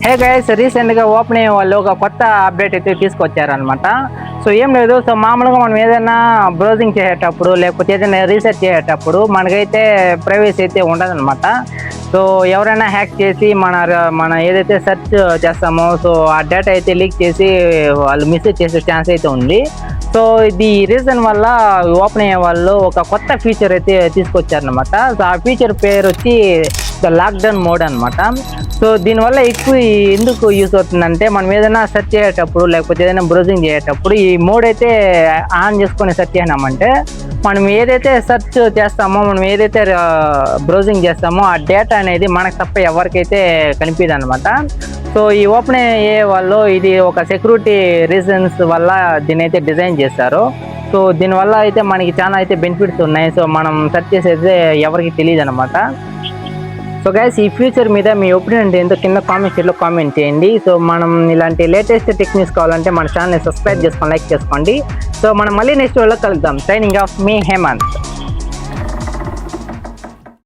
Hey guys, రీసెంట్గా open అయ్యే వాళ్ళు ఒక కొత్త అప్డేట్ అయితే తీసుకొచ్చారనమాట. సో ఏం లేదు, సో మామూలుగా మనం ఏదైనా బ్రౌజింగ్ చేసేటప్పుడు లేకపోతే ఏదైనా రీసెర్చ్ చేసేటప్పుడు మనకైతే ప్రైవసీ అయితే ఉండదన్నమాట. సో ఎవరైనా హ్యాక్ చేసి మన ఏదైతే సెర్చ్ చేస్తామో సో ఆ డేటా అయితే లీక్ చేసి వాళ్ళు మిస్యూజ్ చేసే ఛాన్స్ అయితే ఉంది. సో ఇది రీజన్ వల్ల ఓపెన్ అయ్యే వాళ్ళు ఒక కొత్త ఫీచర్ అయితే తీసుకొచ్చారనమాట. సో ఆ ఫీచర్ పేరు వచ్చి ద లాక్డౌన్ మోడ్ అనమాట. సో దీనివల్ల ఎక్కువ ఎందుకు యూస్ అవుతుందంటే, మనం ఏదైనా సెర్చ్ చేసేటప్పుడు లేకపోతే ఏదైనా బ్రౌజింగ్ చేసేటప్పుడు ఈ మోడ్ అయితే ఆన్ చేసుకొని సెర్చ్ చేసినామంటే మనం ఏదైతే సెర్చ్ చేస్తామో, మనం ఏదైతే బ్రౌజింగ్ చేస్తామో ఆ డేటా అనేది మనకు తప్ప ఎవరికైతే కనిపించదు అనమాట. సో ఈ ఓపెన్ అయ్యే వాళ్ళు ఇది ఒక సెక్యూరిటీ రీజన్స్ వల్ల దీని అయితే డిజైన్ చేస్తారు. సో దీనివల్ల అయితే మనకి చాలా అయితే బెనిఫిట్స్ ఉన్నాయి. సో మనం సెర్చ్ చేసేది ఎవరికి తెలియదు అనమాట. సో గైస్, ఈ ఫ్యూచర్ మీద మీ ఒపీనియన్ ఏంటో కింద కామెంట్ షీట్లో కామెంట్ చేయండి. సో మనం ఇలాంటి లేటెస్ట్ టెక్నిక్స్ కావాలంటే మన ఛానల్ని సబ్స్క్రైబ్ చేసుకొని లైక్ చేసుకోండి. సో మనం మళ్ళీ నెక్స్ట్ వీడియోలో కలుద్దాం. సైనింగ్ ఆఫ్ మీ హేమంత్.